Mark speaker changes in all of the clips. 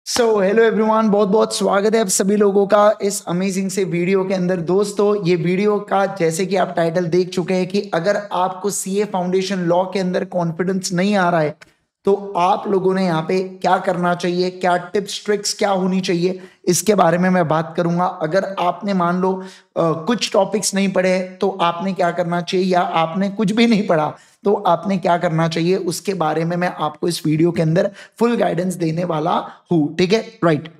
Speaker 1: Hello everyone, बहुत बहुत स्वागत है आप सभी लोगों का इस अमेजिंग से वीडियो के अंदर। दोस्तों, ये वीडियो का जैसे कि आप टाइटल देख चुके हैं कि अगर आपको सीए फाउंडेशन लॉ के अंदर कॉन्फिडेंस नहीं आ रहा है तो आप लोगों ने यहाँ पे क्या करना चाहिए, क्या टिप्स ट्रिक्स क्या होनी चाहिए, इसके बारे में मैं बात करूंगा। अगर आपने मान लो कुछ टॉपिक्स नहीं पढ़े तो आपने क्या करना चाहिए, या आपने कुछ भी नहीं पढ़ा तो आपने क्या करना चाहिए, उसके बारे में मैं आपको इस वीडियो के अंदर फुल गाइडेंस देने वाला हूं। ठीक है, राइट।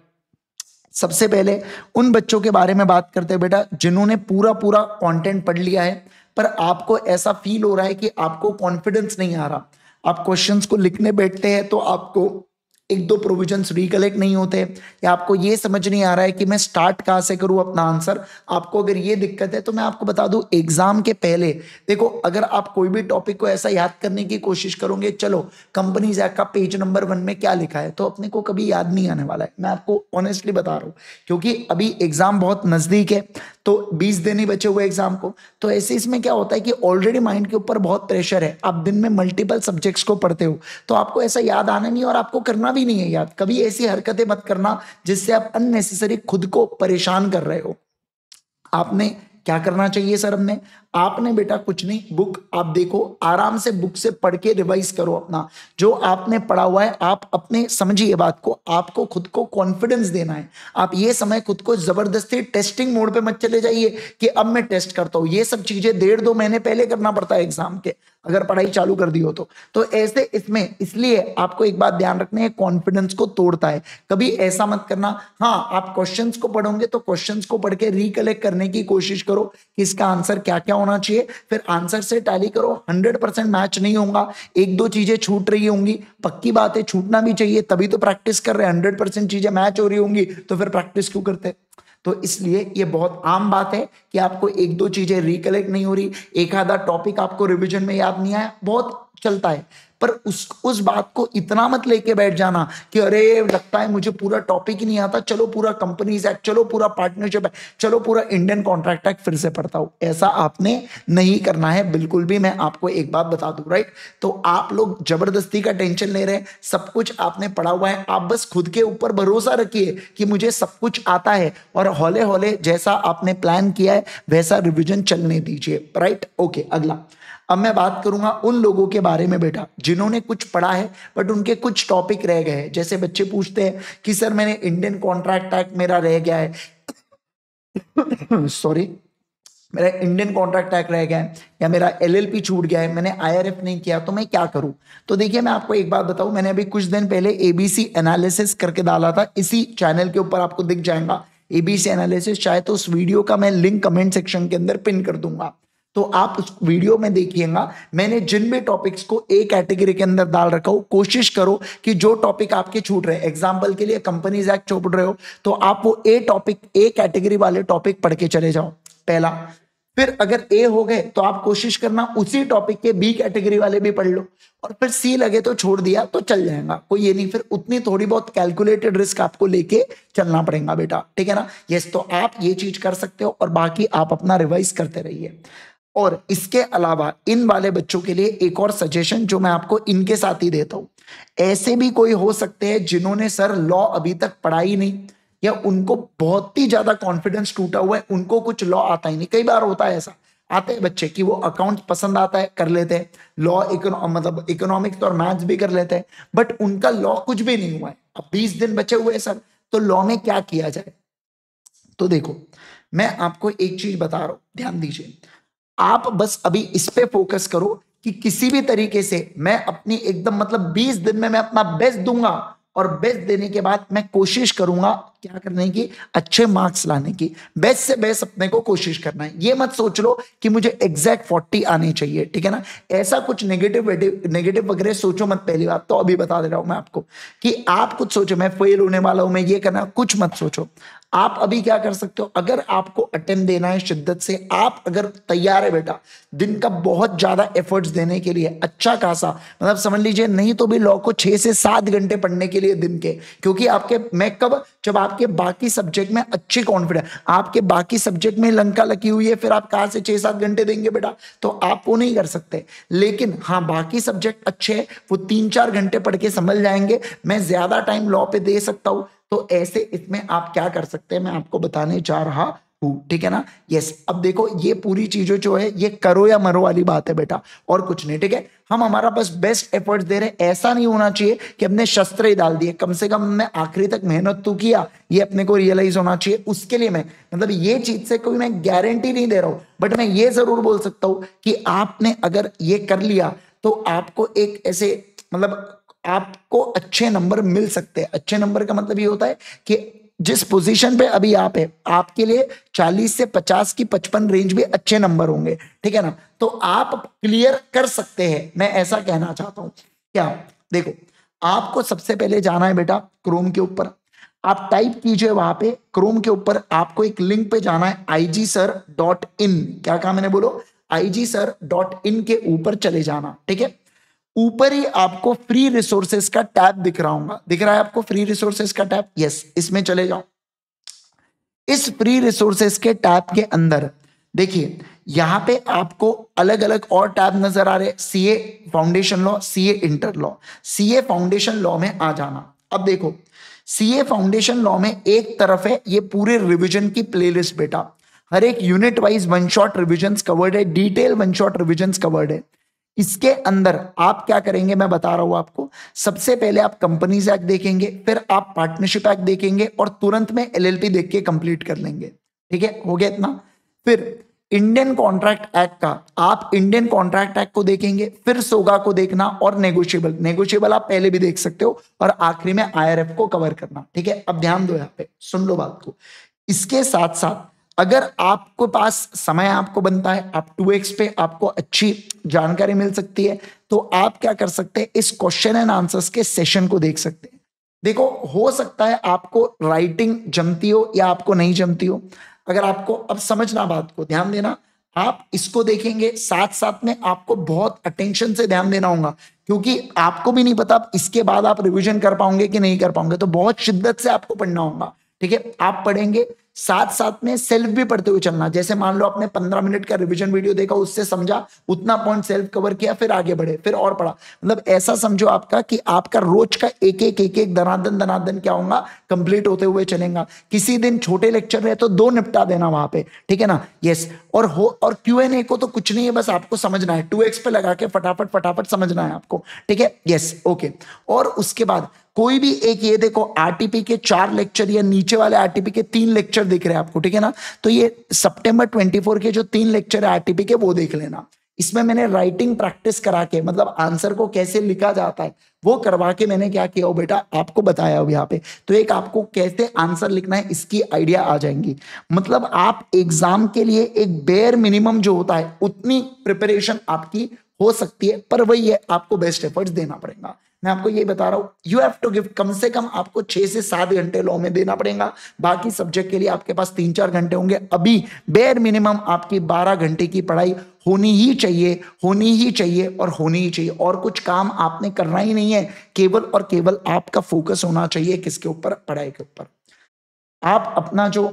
Speaker 1: सबसे पहले उन बच्चों के बारे में बात करते हैं बेटा जिन्होंने पूरा पूरा कंटेंट पढ़ लिया है, पर आपको ऐसा फील हो रहा है कि आपको कॉन्फिडेंस नहीं आ रहा। आप क्वेश्चंस को लिखने बैठते हैं तो आपको एक दो प्रोविजंस रिकलेक्ट नहीं होते, या आपको ये समझ नहीं आ रहा है कि मैं स्टार्ट कहाँ से करूँ अपना आंसर। आपको अगर ये दिक्कत है तो मैं आपको बता दूं, एग्जाम के पहले देखो, अगर आप कोई भी टॉपिक को ऐसा याद करने की कोशिश करोगे, चलो कंपनीज एक्ट का पेज नंबर 1 में क्या लिखा है, तो अपने को कभी याद नहीं आने वाला है। मैं आपको ऑनेस्टली बता रहा हूँ, क्योंकि अभी एग्जाम बहुत नजदीक है, तो 20 दिन ही बचे हुए एग्जाम को। तो ऐसे इसमें क्या होता है कि ऑलरेडी माइंड के ऊपर बहुत प्रेशर है, आप दिन में मल्टीपल सब्जेक्ट्स को पढ़ते हो, तो आपको ऐसा याद आना नहीं और आपको करना भी नहीं है याद। कभी ऐसी हरकतें मत करना जिससे आप अननेसेसरी खुद को परेशान कर रहे हो। आपने क्या करना चाहिए सर, हमने आपने बेटा कुछ नहीं, बुक आप देखो, आराम से बुक से पढ़ के रिवाइज करो अपना जो आपने पढ़ा हुआ है। आप अपने समझिए बात को, आपको खुद को कॉन्फिडेंस देना है। आप ये समय खुद को जबरदस्ती टेस्टिंग मोड पे मत चले जाइए कि अब मैं टेस्ट करता हूं। ये सब चीजें 1.5-2 महीने पहले करना पड़ता है एग्जाम के, अगर पढ़ाई चालू कर दी हो तो ऐसे इसमें इसलिए आपको एक बात ध्यान रखनी है, कॉन्फिडेंस को तोड़ता है। कभी ऐसा मत करना। हाँ, आप क्वेश्चंस को पढ़ोगे तो क्वेश्चंस को पढ़ के रिकलेक्ट करने की कोशिश करो कि इसका आंसर क्या क्या होना चाहिए, फिर आंसर से टैली करो। 100% मैच नहीं होगा, एक दो चीजें छूट रही होंगी, पक्की बात है, छूटना भी चाहिए, तभी तो प्रैक्टिस कर रहे हैं। 100% चीजें मैच हो रही होंगी तो फिर प्रैक्टिस क्यों करते? तो इसलिए ये बहुत आम बात है कि आपको एक दो चीजें रिकलेक्ट नहीं हो रही, एक आधा टॉपिक आपको रिवीजन में याद नहीं आया, बहुत चलता है। पर उस बात को इतना मत लेके बैठ जाना कि अरे लगता है मुझे पूरा टॉपिक ही नहीं आता, चलो पूरा कंपनीज एक्ट, चलो पूरा पार्टनरशिप है, चलो पूरा इंडियन कॉन्ट्रैक्ट एक्ट फिर से पढ़ता हूं। ऐसा आपने नहीं करना है बिल्कुल भी। मैं आपको एक बात बता दूं, राइट। तो आप लोग जबरदस्ती का टेंशन ले रहे हैं, सब कुछ आपने पढ़ा हुआ है, आप बस खुद के ऊपर भरोसा रखिए कि मुझे सब कुछ आता है, और हौले हौले जैसा आपने प्लान किया है वैसा रिविजन चलने दीजिए, राइट। ओके, अगला। अब मैं बात करूंगा उन लोगों के बारे में बेटा जिन्होंने कुछ पढ़ा है बट उनके कुछ टॉपिक रह गए हैं। जैसे बच्चे पूछते हैं कि सर मैंने इंडियन कॉन्ट्रैक्ट एक्ट मेरा रह गया है सॉरी, मेरा इंडियन कॉन्ट्रैक्ट एक्ट रह गया है, या मेरा एलएलपी छूट गया है, मैंने आईआरएफ नहीं किया, तो मैं क्या करूं? तो देखिए, मैं आपको एक बात बताऊं, मैंने अभी कुछ दिन पहले एबीसी एनालिसिस करके डाला था, इसी चैनल के ऊपर आपको दिख जाएगा एबीसी एनालिसिस। चाहे तो उस वीडियो का मैं लिंक कमेंट सेक्शन के अंदर पिन कर दूंगा, तो आप उस वीडियो में देखिएगा। मैंने जिन भी टॉपिक्स को ए कैटेगरी के अंदर डाल रखा हो, कोशिश करो कि जो टॉपिक आपके छूट रहे हैं, एग्जांपल के लिए कंपनीज एक्ट छूट रहे हो, तो आप वो ए टॉपिक, ए कैटेगरी वाले टॉपिक पढ़ के चले जाओ पहला। फिर अगर ए हो गए तो आप कोशिश करना उसी टॉपिक के बी कैटेगरी वाले भी पढ़ लो, और फिर सी लगे तो छोड़ दिया तो चल जाएगा, कोई ये नहीं। फिर उतनी थोड़ी बहुत कैलकुलेटेड रिस्क आपको लेके चलना पड़ेगा बेटा, ठीक है ना। यस, तो आप ये चीज कर सकते हो, और बाकी आप अपना रिवाइज करते रहिए। और इसके अलावा इन वाले बच्चों के लिए एक और सजेशन जो मैं आपको इनके साथ ही देता हूं, ऐसे भी कोई हो सकते हैं जिन्होंने सर लॉ अभी तक पढ़ा ही नहीं, या उनको बहुत ही ज्यादा कॉन्फिडेंस टूटा हुआ है, उनको कुछ लॉ आता ही नहीं। कई बार होता है ऐसा, आते हैं बच्चे कि वो अकाउंट पसंद आता है, कर लेते हैं, लॉ मतलब इकोनॉमिक्स और मैथ्स भी कर लेते हैं, बट उनका लॉ कुछ भी नहीं हुआ है। अब 20 दिन बचे हुए हैं सर, तो लॉ में क्या किया जाए? तो देखो, मैं आपको एक चीज बता रहा हूं, ध्यान दीजिए। आप बस अभी इस पे फोकस करो कि किसी भी तरीके से मैं अपनी एकदम मतलब 20 दिन में मैं अपना बेस्ट दूंगा, और बेस्ट देने के बाद मैं कोशिश करूंगा क्या करने की, अच्छे मार्क्स लाने की। बेस्ट से बेस्ट अपने को कोशिश करना है। ये मत सोच लो कि मुझे एग्जैक्ट 40 आने चाहिए, ठीक है ना। ऐसा कुछ नेगेटिव नेगेटिव वगैरह सोचो मत। पहली बात तो अभी बता दे रहा हूं मैं आपको कि आप कुछ सोचो मैं फेल होने वाला हूं, मैं ये करना, कुछ मत सोचो। आप अभी क्या कर सकते हो, अगर आपको अटेम्प्ट देना है शिद्दत से, आप अगर तैयार है बेटा दिन का बहुत ज्यादा एफर्ट्स देने के लिए, अच्छा खासा, मतलब समझ लीजिए नहीं तो भी लॉ को 6 से 7 घंटे पढ़ने के लिए दिन के, क्योंकि आपके मैं कब, जब आपके बाकी सब्जेक्ट में अच्छी कॉन्फिडेंस, आपके बाकी सब्जेक्ट में लंका लगी हुई है, फिर आप कहां से 6-7 घंटे देंगे बेटा? तो आप वो नहीं कर सकते। लेकिन हाँ, बाकी सब्जेक्ट अच्छे हैं, वो 3-4 घंटे पढ़ के समझ जाएंगे। मैं ज्यादा टाइम लॉ पे दे सकता हूं, तो ऐसे इसमें आप क्या कर सकते हैं मैं आपको बताने जा रहा हूं, ठीक है ना। यस, अब देखो ये पूरी चीजें जो है ये करो या मरो वाली बात है बेटा, और कुछ नहीं, ठीक है। हम हमारा बस बेस्ट एफर्ट्स दे रहे हैं, ऐसा नहीं होना चाहिए कि हमने शस्त्र ही डाल दिए, कम से कम हमने आखिरी तक मेहनत तो किया, ये अपने को रियलाइज होना चाहिए। उसके लिए मैं मतलब ये चीज से कोई मैं गारंटी नहीं दे रहा हूं, बट मैं ये जरूर बोल सकता हूं कि आपने अगर ये कर लिया तो आपको एक ऐसे मतलब आपको अच्छे नंबर मिल सकते हैं। अच्छे नंबर का मतलब ये होता है कि जिस पोजीशन पे अभी आप है, आपके लिए 40 से 50 की 55 रेंज भी अच्छे नंबर होंगे, ठीक है ना। तो आप क्लियर कर सकते हैं, मैं ऐसा कहना चाहता हूं। क्या, देखो आपको सबसे पहले जाना है बेटा क्रोम के ऊपर, आप टाइप कीजिए वहां पे क्रोम के ऊपर, आपको एक लिंक पे जाना है igsir.in। क्या कहा मैंने, बोलो igsir.in के ऊपर चले जाना, ठीक है। ऊपर ही आपको फ्री रिसोर्सेस का टैब दिख रहा होगा, दिख रहा है आपको फ्री रिसोर्सेस का टैब, यस, इसमें चले जाओ। इस फ्री रिसोर्सेस के टैब के अंदर देखिए यहां पे आपको अलग अलग और टैब नजर आ रहे, CA foundation law, CA inter law. CA foundation law में आ जाना। अब देखो सीए फाउंडेशन लॉ में एक तरफ है ये पूरे रिवीजन की प्लेलिस्ट बेटा, हर एक unit wise one shot revisions covered है, detail one shot revisions covered है। इसके अंदर आप क्या करेंगे मैं बता रहा हूं आपको। सबसे पहले आप कंपनीज एक्ट देखेंगे, फिर आप पार्टनरशिप एक्ट देखेंगे और तुरंत में एलएलपी देख के कंप्लीट कर लेंगे, ठीक है, हो गया इतना। फिर इंडियन कॉन्ट्रैक्ट एक्ट का आप इंडियन कॉन्ट्रैक्ट एक्ट को देखेंगे, फिर सोगा को देखना और नेगोशिएबल, नेगोशिएबल आप पहले भी देख सकते हो, और आखिरी में आईआरएफ को कवर करना, ठीक है। अब ध्यान दो यहां पे, सुन लो बात को। इसके साथ साथ अगर आपको पास समय आपको बनता है, आप 2x पे आपको अच्छी जानकारी मिल सकती है, तो आप क्या कर सकते हैं, इस क्वेश्चन एंड आंसर्स के सेशन को देख सकते हैं। देखो हो सकता है आपको राइटिंग जमती हो या आपको नहीं जमती हो। अगर आपको, अब समझना बात को, ध्यान देना, आप इसको देखेंगे साथ साथ में आपको बहुत अटेंशन से ध्यान देना होगा, क्योंकि आपको भी नहीं पता इसके बाद आप रिवीजन कर पाओगे कि नहीं कर पाओगे, तो बहुत शिद्दत से आपको पढ़ना होगा, ठीक है। आप पढ़ेंगे साथ साथ में सेल्फ भी पढ़ते हुए चलना। जैसे मान लो आपने 15 मिनट का रिवीजन वीडियो देखा, उससे समझा उतना पॉइंट सेल्फ कवर किया, फिर आगे बढ़े, फिर और पढ़ा। मतलब ऐसा समझो आपका कि आपका रोज का एक एक दनादन दनादन क्या होगा, कंप्लीट होते हुए चलेगा। किसी दिन छोटे लेक्चर रहे तो 2 निपटा देना वहां पे, ठीक है ना। यस, और क्यूएनए को तो कुछ नहीं है, बस आपको समझना है, 2x पे लगा के फटाफट फटाफट समझना है आपको, ठीक है। Yes, okay. और उसके बाद कोई भी एक, ये देखो आरटीपी के 4 लेक्चर या नीचे वाले आरटीपी के 3 लेक्चर दिख रहे हैं आपको, ठीक है ना। तो ये सितंबर 24 के जो 3 लेक्चर है आरटीपी के, वो देख लेना। इसमें मैंने राइटिंग प्रैक्टिस करा के, मतलब आंसर को कैसे लिखा जाता है वो करवा के मैंने क्या किया हो बेटा आपको बताया हो यहाँ पे। तो एक आपको कैसे आंसर लिखना है इसकी आइडिया आ जाएंगी। मतलब आप एग्जाम के लिए एक बेयर मिनिमम जो होता है उतनी प्रिपरेशन आपकी हो सकती है, पर वही है आपको बेस्ट एफर्ट्स देना पड़ेगा। मैं आपको ये बता रहा हूं, यू हैव टू गिव, कम से कम आपको 6 से 7 घंटे लॉ में देना पड़ेगा। बाकी सब्जेक्ट के लिए आपके पास 3-4 घंटे होंगे। अभी बेयर मिनिमम आपकी 12 घंटे की पढ़ाई होनी ही चाहिए, होनी ही चाहिए और होनी ही चाहिए। और कुछ काम आपने करना ही नहीं है, केवल और केवल आपका फोकस होना चाहिए किसके ऊपर, पढ़ाई के ऊपर। आप अपना जो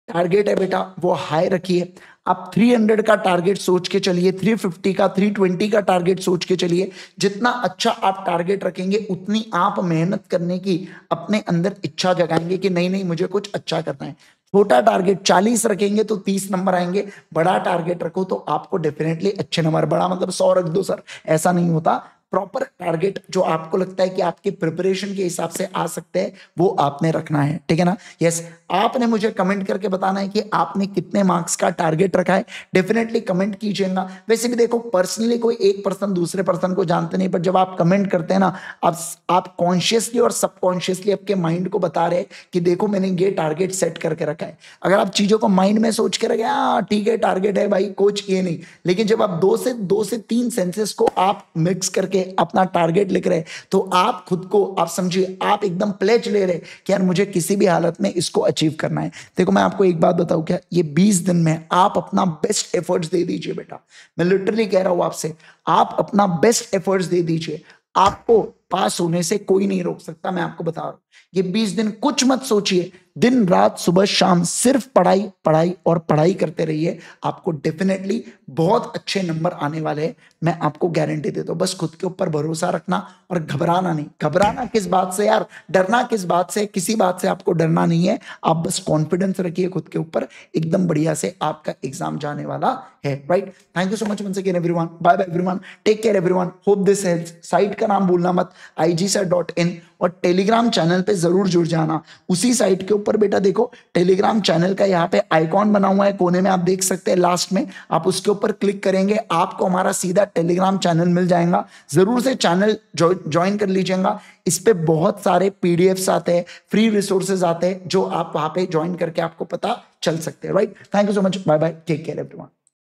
Speaker 1: टारगेट है बेटा वो हाई रखिए। आप 300 का टारगेट सोच के चलिए, 350 का, 320 का टारगेट सोच के चलिए। जितना अच्छा आप टारगेट रखेंगे उतनी आप मेहनत करने की अपने अंदर इच्छा जगाएंगे कि नहीं नहीं मुझे कुछ अच्छा करना है। छोटा टारगेट 40 रखेंगे तो 30 नंबर आएंगे, बड़ा टारगेट रखो तो आपको डेफिनेटली अच्छे नंबर, बड़ा मतलब 100 रख दो सर, ऐसा नहीं होता। प्रॉपर टारगेट जो आपको लगता है कि आपके प्रिपरेशन के हिसाब से आ सकते हैं वो आपने रखना है, ठीक है ना। यस, आपने मुझे कमेंट करके बताना है कि आपने कितने मार्क्स का टारगेट रखा है, डेफिनेटली कमेंट कीजिएगा। वैसे भी देखो पर्सनली कोई एक पर्सन दूसरे पर्सन को जानते नहीं, पर जब आप कमेंट करते हैं ना, आप कॉन्शियसली और सबकॉन्शियसली आपके माइंड को बता रहे हैं कि देखो मैंने ये टारगेट सेट करके रखा है। अगर आप चीजों को माइंड में सोच के रखे, हाँ ठीक है टारगेट है भाई कोच, ये नहीं, लेकिन जब आप 2 से 3 सेंसेस को आप मिक्स करके अपना टारगेट लिख रहे, तो आप खुद को, आप समझिए आप एकदम प्लेज ले रहे कि यार मुझे किसी भी हालत में इसको अचीव करना है। देखो मैं आपको एक बात बताऊं क्या, ये 20 दिन में आप अपना बेस्ट एफर्ट्स दे दीजिए बेटा, मैं लिटरली कह रहा हूं आपसे, आप अपना बेस्ट एफर्ट्स दे दीजिए। आपको पास होने से कोई नहीं रोक सकता, मैं आपको बता रहा हूं। ये 20 दिन कुछ मत सोचिए, दिन रात सुबह शाम सिर्फ पढ़ाई पढ़ाई और पढ़ाई करते रहिए, आपको डेफिनेटली बहुत अच्छे नंबर आने वाले हैं, मैं आपको गारंटी देता हूं। बस खुद के ऊपर भरोसा रखना और घबराना नहीं। घबराना किस बात से यार, डरना किस बात से, किसी बात से आपको डरना नहीं है। आप बस कॉन्फिडेंस रखिए खुद के ऊपर, एकदम बढ़िया से आपका एग्जाम जाने वाला है, right. Thank you so much once again everyone, bye bye everyone, take care everyone, hope this helps. Site का नाम भूलना मत, igsir.in, और टेलीग्राम चैनल पे जरूर जुड़ जाना। उसी साइट के ऊपर बेटा देखो टेलीग्राम चैनल का यहाँ पे आइकॉन बना हुआ है कोने में, आप देख सकते हैं लास्ट में, आप उसके ऊपर क्लिक करेंगे आपको हमारा सीधा टेलीग्राम चैनल मिल जाएगा। जरूर से चैनल ज्वाइन कर लीजिएगा। इस पे बहुत सारे पीडीएफ्स आते हैं, फ्री रिसोर्सेज आते हैं, जो आप वहां पे ज्वाइन करके आपको पता चल सकते हैं, right. Thank you so much, bye bye, take care everyone.